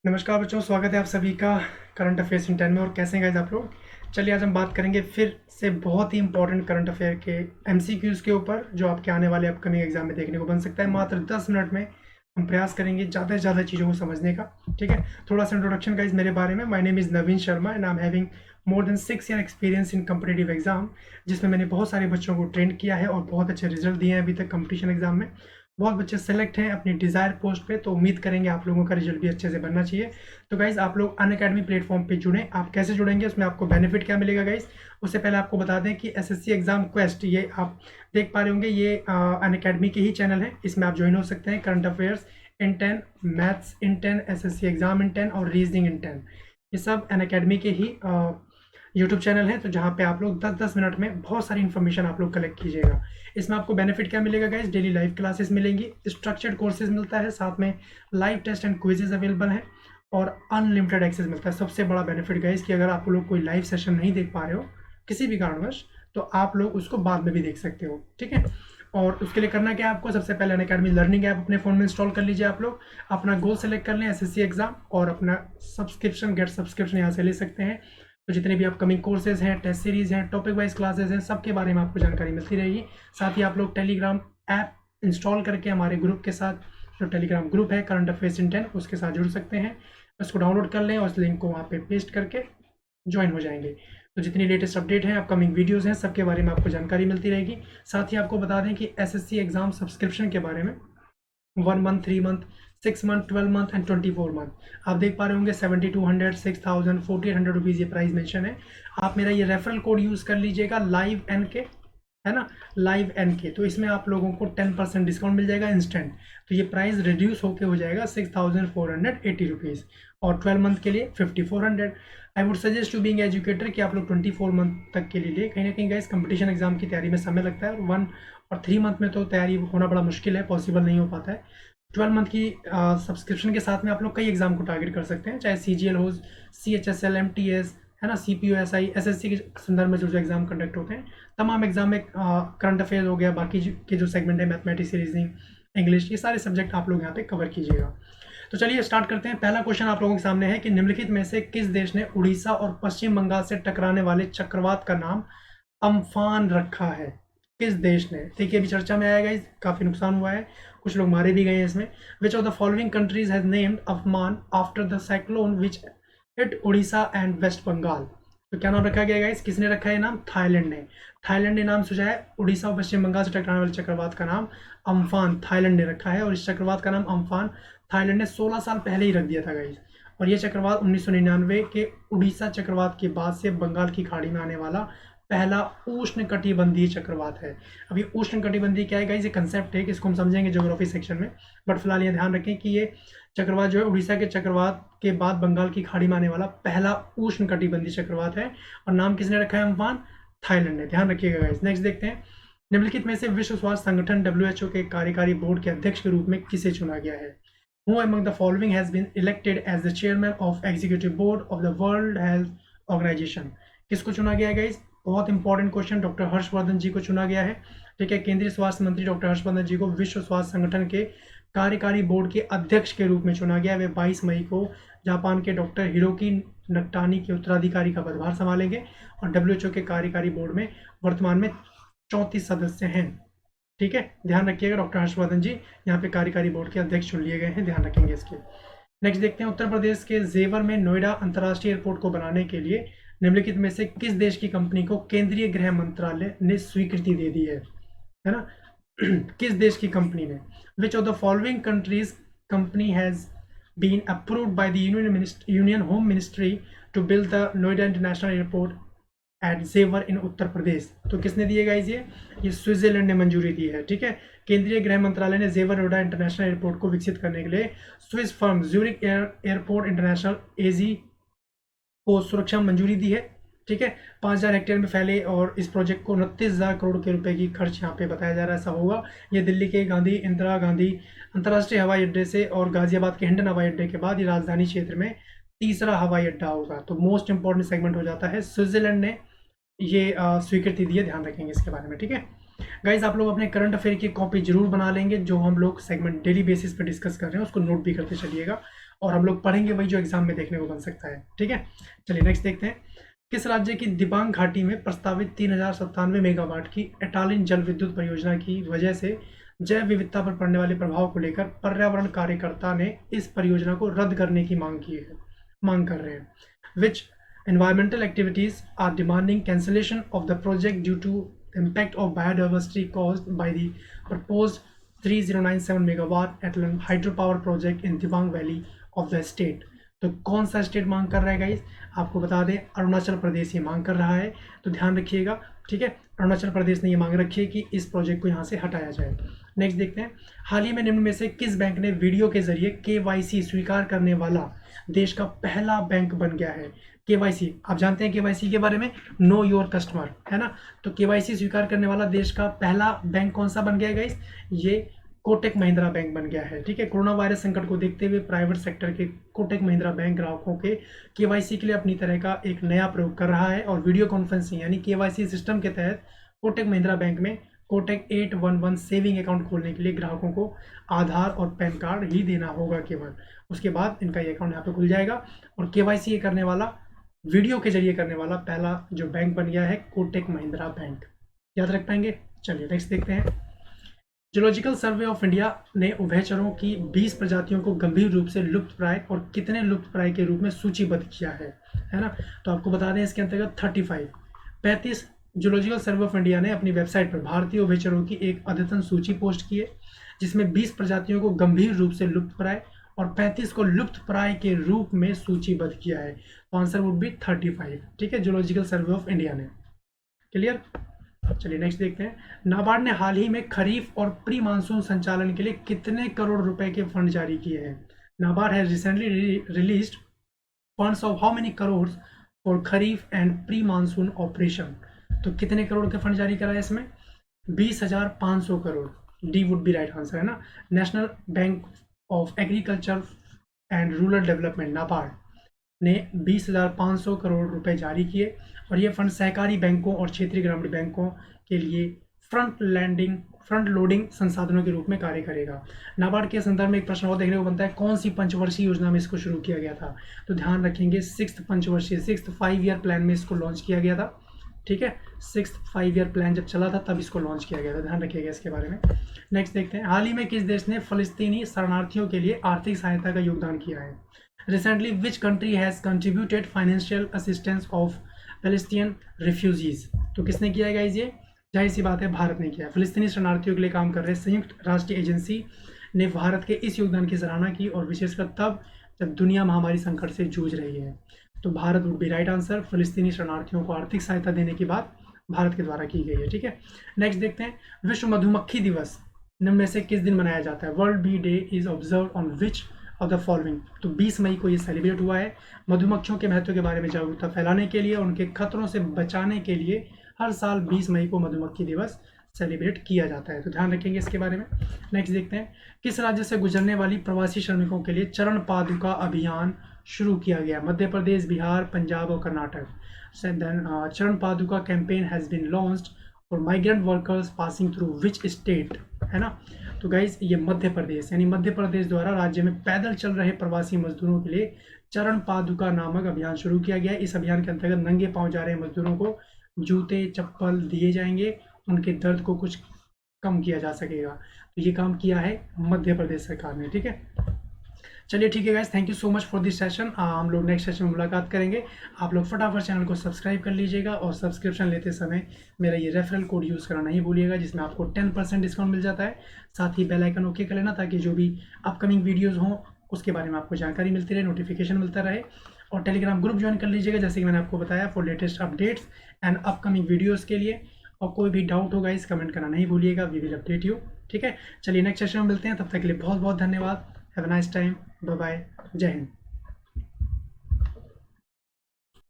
नमस्कार बच्चों, स्वागत है आप सभी का करंट अफेयर्स इन 10 में। और कैसे हैं गाइस आप लोग। चलिए आज हम बात करेंगे फिर से बहुत ही इंपॉर्टेंट करंट अफेयर के एमसीक्यूज के ऊपर, जो आपके आने वाले अपकमिंग एग्जाम में देखने को बन सकता है। मात्र 10 मिनट में हम प्रयास करेंगे ज़्यादा से ज़्यादा चीज़ों को समझने का। ठीक है, थोड़ा सा इंट्रोडक्शन गाइस मेरे बारे में। My name is Naveen Sharma and I am having more than 6 year experience in competitive exam, जिसमें मैंने बहुत सारे बच्चों को ट्रेन किया है और बहुत अच्छे रिजल्ट दिए हैं अभी तक कंपटीशन एग्जाम में। बहुत बच्चे सेलेक्ट हैं अपनी डिज़ायर पोस्ट पे, तो उम्मीद करेंगे आप लोगों का रिजल्ट भी अच्छे से बनना चाहिए। तो गाइज आप लोग अनअकैडमी प्लेटफॉर्म पे जुड़ें। आप कैसे जुड़ेंगे, उसमें आपको बेनिफिट क्या मिलेगा गाइज, उससे पहले आपको बता दें कि एसएससी एग्जाम क्वेस्ट, ये आप देख पा रहे होंगे, ये अनअकैडमी के ही चैनल है। इसमें आप ज्वाइन हो सकते हैं। Current affairs in 10, maths in 10, SSC exam in 10 और रीजनिंग इन 10, ये सब अनअकैडमी के ही यूट्यूब चैनल है। तो जहाँ पे आप लोग 10-10 मिनट में बहुत सारी इन्फॉर्मेशन आप लोग कलेक्ट कीजिएगा। इसमें आपको बेनिफिट क्या मिलेगा गाइज, डेली लाइव क्लासेस मिलेंगी, स्ट्रक्चर्ड कोर्सेज मिलता है, साथ में live test and quizzes available है और अनलिमिटेड एक्सेस मिलता है। सबसे बड़ा बेनिफिट गाइज कि अगर आप लोग कोई लाइव सेशन नहीं देख पा रहे हो किसी भी कारणवश, तो आप लोग उसको बाद में भी देख सकते हो। ठीक है, और उसके लिए करना क्या है आपको, सबसे पहले अनअकैडमी लर्निंग ऐप अपने फ़ोन में इंस्टॉल कर लीजिए। आप लोग अपना गोल सेलेक्ट कर लें, एसएससी एग्जाम, और अपना सब्सक्रिप्शन, गेट सब्सक्रिप्शन यहाँ से ले सकते हैं। तो जितने भी अपकमिंग कोर्सेज हैं, टेस्ट सीरीज हैं, टॉपिक वाइज क्लासेज हैं, सबके बारे में आपको जानकारी मिलती रहेगी। साथ ही आप लोग टेलीग्राम ऐप इंस्टॉल करके हमारे ग्रुप के साथ, जो टेलीग्राम ग्रुप है करंट अफेयर्स इन 10, उसके साथ जुड़ सकते हैं। उसको डाउनलोड कर लें और उस लिंक को वहाँ पे पेस्ट करके ज्वाइन हो जाएंगे। तो जितनी लेटेस्ट अपडेट है, अपकमिंग वीडियोस हैं, सबके बारे में आपको जानकारी मिलती रहेगी। साथ ही आपको बता दें कि एसएससी एग्जाम सब्सक्रिप्शन के बारे में 1 month, 3 month, 6 month, 12 month and 24 month आप देख पा रहे होंगे। 7200, 6000, 4800 रुपीज़ ये प्राइस मेंशन है। आप मेरा ये रेफरल कोड यूज़ कर लीजिएगा, लाइव एन के, है ना, लाइव एन के। तो इसमें आप लोगों को 10% डिस्काउंट मिल जाएगा इंस्टेंट। तो ये प्राइस रिड्यूस होके हो जाएगा 6480 रुपीज़, और 12 मंथ के लिए 5400। I would suggest to being educator कि आप लोग 24 मंथ तक के लिए, कहीं ना कहीं गाइस कंपटीशन एग्जाम की तैयारी में समय लगता है, और 1 और 3 मंथ में तो तैयारी होना बड़ा मुश्किल है, पॉसिबल नहीं हो पाता है। 12 मंथ की सब्सक्रिप्शन के साथ में आप लोग कई एग्जाम को टारगेट कर सकते हैं, चाहे सीजीएल हो, सीएचएसएल, एमटीएस, है ना, सीपीयूएसआई, एसएससी के संदर्भ में जो एग्जाम कंडक्ट होते हैं, तमाम एग्जाम में करंट अफेयर हो गया, बाकी के जो सेगमेंट है, मैथमेटिक्स, रीजनिंग, इंग्लिश, ये सारे सब्जेक्ट आप लोग यहाँ पे कवर कीजिएगा। तो चलिए स्टार्ट करते हैं। पहला क्वेश्चन आप लोगों के सामने है कि निम्नलिखित में से किस देश ने उड़ीसा और पश्चिम बंगाल से टकराने वाले चक्रवात का नाम अम्फान रखा है। किस देश ने, देखिए अभी चर्चा में आएगा, काफी नुकसान हुआ है, कुछ लोग मारे भी गए हैं इसमें। Which of the following countries has named Amphan after the cyclone which hit Orissa and West Bengal. तो क्या नाम रखा गया गाइस, किसने रखा है नाम, थाईलैंड ने। थाईलैंड ने नाम सोचा है उड़ीसा और पश्चिम बंगाल से टकराने वाले चक्रवात का नाम अम्फान, थाईलैंड ने रखा है। और इस चक्रवात का नाम अम्फान थाईलैंड ने 16 साल पहले ही रख दिया था गाइस। और ये चक्रवात 1999 के उड़ीसा चक्रवात के बाद से बंगाल की खाड़ी में आने वाला पहला उष्ण कटिबंधीय चक्रवात है। अभी उष्ण कटिबंधीय क्या है गाइस, ये कंसेप्ट है कि इसको हम समझेंगे ज्योग्राफी सेक्शन में, बट फिलहाल ये ध्यान रखें कि ये चक्रवात जो है उड़ीसा के चक्रवात के बाद बंगाल की खाड़ी में आने वाला पहला उष्ण कटिबंधीय चक्रवात है। और नाम किसने रखा है अम्फान, थाईलैंड ने, ध्यान रखिएगा गाइस। नेक्स्ट देखते हैं, निम्नलिखित में से विश्व स्वास्थ्य संगठन डब्ल्यूएचओ के कार्यकारी बोर्ड के अध्यक्ष के रूप में किसे चुना गया है। Who among the following has been elected as the chairman of executive board of the World Health Organization? किसको चुना गया है गाइस, बहुत इंपॉर्टेंट क्वेश्चन, डॉक्टर हर्षवर्धन जी को चुना गया है। ठीक है, केंद्रीय स्वास्थ्य मंत्री डॉक्टर हर्षवर्धन जी को विश्व स्वास्थ्य संगठन के कार्यकारी बोर्ड के अध्यक्ष के रूप में चुना गया। वे 22 मई को जापान के डॉक्टर हिरोकी नकटानी के उत्तराधिकारी का पदभार संभालेंगे। और डब्ल्यूएचओ के कार्यकारी बोर्ड में वर्तमान में 34 सदस्य हैं। ठीक है, ध्यान रखिएगा, डॉक्टर हर्षवर्धन जी यहाँ पे कार्यकारी बोर्ड के अध्यक्ष चुन लिए गए हैं, ध्यान रखेंगे इसके। नेक्स्ट देखते हैं, उत्तर प्रदेश के जेवर में नोएडा अंतर्राष्ट्रीय एयरपोर्ट को बनाने के लिए निम्नलिखित में से किस देश की कंपनी को केंद्रीय गृह मंत्रालय ने स्वीकृति दे दी है ना। किस देश की कंपनी ने, which of the following countries company has been approved by the union home ministry to build the Noida international airport at Jewar in Uttar Pradesh. तो किसने दिए गाइस, ये स्विट्जरलैंड ने मंजूरी दी है। ठीक है, केंद्रीय गृह मंत्रालय ने जेवर नोएडा इंटरनेशनल एयरपोर्ट को विकसित करने के लिए Swiss firm Zurich airport international AG को सुरक्षा मंजूरी दी है। ठीक है, 5000 हेक्टेयर में फैले और इस प्रोजेक्ट को 29,000 करोड़ के रुपए की खर्च यहाँ पे बताया जा रहा है, ऐसा होगा। ये दिल्ली के गांधी इंदिरा गांधी अंतर्राष्ट्रीय हवाई अड्डे से और गाजियाबाद के हिंडन हवाई अड्डे के बाद ये राजधानी क्षेत्र में तीसरा हवाई अड्डा होगा। तो मोस्ट इंपॉर्टेंट सेगमेंट हो जाता है। स्विट्जरलैंड ने ये स्वीकृति दी है, ध्यान रखेंगे इसके बारे में। ठीक है गाइज, आप लोग अपने करंट अफेयर की कॉपी जरूर बना लेंगे, जो हम लोग सेगमेंट डेली बेसिस पे डिस्कस कर रहे हैं उसको नोट भी करते चलिएगा। और हम लोग पढ़ेंगे वही जो एग्जाम में देखने को बन सकता है। ठीक है, चलिए नेक्स्ट देखते हैं। किस राज्य की दिबांग घाटी में प्रस्तावित 3097 मेगावाट की एटालिन जल विद्युत परियोजना की वजह से जैव विविधता पर पड़ने वाले प्रभाव को लेकर पर्यावरण कार्यकर्ता ने इस परियोजना को रद्द करने की मांग कर रहे हैं। विच environmental activities are demanding cancellation of the project due to the impact of biodiversity caused by the proposed 3097 megawatt Atlan hydropower project in Dibang Valley of the state। तो कौन सा स्टेट मांग कर रहा है गाइस, आपको बता दें अरुणाचल प्रदेश ये मांग कर रहा है, तो ध्यान रखिएगा। ठीक है, अरुणाचल प्रदेश ने ये मांग रखी है कि इस प्रोजेक्ट को यहाँ से हटाया जाए। नेक्स्ट देखते हैं, हाल ही में निम्न में से किस बैंक ने वीडियो के जरिए KYC स्वीकार करने वाला देश का पहला बैंक बन गया है। KYC आप जानते हैं KYC के बारे में, नो योर कस्टमर, है ना। तो KYC स्वीकार करने वाला देश का पहला बैंक कौन सा बन गया है गाइस, ये कोटक महिंद्रा बैंक बन गया है। ठीक है, कोरोना वायरस संकट को देखते हुए प्राइवेट सेक्टर के कोटक महिंद्रा बैंक ग्राहकों के KYC के लिए अपनी तरह का एक नया प्रयोग कर रहा है और वीडियो कॉन्फ्रेंसिंग यानी KYC सिस्टम के तहत कोटक महिंद्रा बैंक में कोटक 811 सेविंग अकाउंट खोलने के लिए ग्राहकों को आधार और पैन कार्ड ही देना होगा केवल, उसके बाद इनका ये अकाउंट यहाँ पे खुल जाएगा। और KYC ये करने वाला, वीडियो के जरिए करने वाला पहला जो बैंक बन गया है कोटक महिंद्रा बैंक, याद रख पाएंगे। चलिए नेक्स्ट देखते हैं। जूलॉजिकल सर्वे ऑफ इंडिया ने उभयचरों की 20 प्रजातियों को गंभीर रूप से लुप्तप्राय और कितने लुप्तप्राय के रूप में सूचीबद्ध किया है ना। तो आपको बता दें इसके अंतर्गत 35 जूलॉजिकल सर्वे ऑफ इंडिया ने अपनी वेबसाइट पर भारतीय उभयचरों की एक अद्यतन सूची पोस्ट की है, जिसमें 20 प्रजातियों को गंभीर रूप से लुप्तप्राय और 35 को लुप्तप्राय के रूप में सूचीबद्ध किया है। तो आंसर वुड बी 35। ठीक है, जूलॉजिकल सर्वे ऑफ इंडिया ने। क्लियर, चलिए नेक्स्ट देखते हैं। नाबार्ड ने हाल ही में खरीफ और प्री मानसून संचालन के लिए कितने करोड़ रुपए के फंड जारी किए हैं। NABARD has recently released funds of how many crore for kharif and pre monsoon operation. तो कितने करोड़ के फंड जारी करा है इसमें, 20,500 crore. D would be right answer, है ना। National bank of agriculture and rural development NABARD ने 20,500 करोड़ रुपए जारी किए और ये फंड सहकारी बैंकों और क्षेत्रीय ग्रामीण बैंकों के लिए फ्रंट लोडिंग संसाधनों के रूप में कार्य करेगा। नाबार्ड के संदर्भ में एक प्रश्न और देखने को बनता है, कौन सी पंचवर्षीय योजना में इसको शुरू किया गया था। तो ध्यान रखेंगे 6th 5 ईयर प्लान में इसको लॉन्च किया गया था। ठीक है, 6th 5 ईयर प्लान जब चला था तब इसको लॉन्च किया गया था, ध्यान रखिएगा इसके बारे में। नेक्स्ट देखते हैं, हाल ही में किस देश ने फलस्तीनी शरणार्थियों के लिए आर्थिक सहायता का योगदान किया है। Recently which country has contributed financial assistance of Palestine refugees. तो किसने किया है गाइस, ये जाहिर सी बात है भारत ने किया। फिलिस्तीनी शरणार्थियों के लिए काम कर रहे संयुक्त राष्ट्र एजेंसी ने भारत के इस योगदान की सराहना की और विशेषकर तब जब दुनिया महामारी संकट से जूझ रही है। तो Bharat would be right answer, फिलिस्तीनी शरणार्थियों को आर्थिक सहायता देने की बात भारत के द्वारा की गई है। ठीक है, नेक्स्ट देखते हैं, विश्व मधुमक्खी दिवस निम्न में से किस दिन मनाया जाता है। World bee day is observe on which of the following. तो 20 मई को ये सेलिब्रेट हुआ है। मधुमक्खियों के महत्व के बारे में जागरूकता फैलाने के लिए, उनके खतरों से बचाने के लिए हर साल 20 मई को मधुमक्खी दिवस सेलिब्रेट किया जाता है। तो ध्यान रखेंगे इसके बारे में। नेक्स्ट देखते हैं, किस राज्य से गुजरने वाली प्रवासी श्रमिकों के लिए चरण पादुका अभियान शुरू किया गया। मध्य प्रदेश, बिहार, पंजाब और Karnataka. Charan Paduka campaign has been launched for migrant workers passing through which state, है ना। तो गाइज ये मध्य प्रदेश, यानी मध्य प्रदेश द्वारा राज्य में पैदल चल रहे प्रवासी मजदूरों के लिए चरण पादुका नामक अभियान शुरू किया गया। इस अभियान के अंतर्गत नंगे पांव जा रहे मजदूरों को जूते चप्पल दिए जाएंगे, उनके दर्द को कुछ कम किया जा सकेगा। तो ये काम किया है मध्य प्रदेश सरकार ने। ठीक है, चलिए ठीक है guys, thank you so much for this session. हम लोग नेक्स्ट सेशन में मुलाकात करेंगे। आप लोग फटाफट चैनल को सब्सक्राइब कर लीजिएगा और सब्सक्रिप्शन लेते समय मेरा ये रेफरल कोड यूज़ करना नहीं भूलिएगा, जिसमें आपको 10% डिस्काउंट मिल जाता है। साथ ही बेल आइकन ओके कर लेना ताकि जो भी अपकमिंग वीडियोज़ हों उसके बारे में आपको जानकारी मिलती रहे, नोटिफिकेशन मिलता रहे। और टेलीग्राम ग्रुप ज्वाइन कर लीजिएगा, जैसे कि मैंने आपको बताया, for latest updates and upcoming videos के लिए। और कोई भी डाउट होगा इस कमेंट करना नहीं भूलिएगा, वी विल अपडेट यू। ठीक है, चलिए नेक्स्ट सेशन में मिलते हैं, तब तक के लिए बहुत बहुत धन्यवाद। Have a nice time, bye bye, जय हिंद।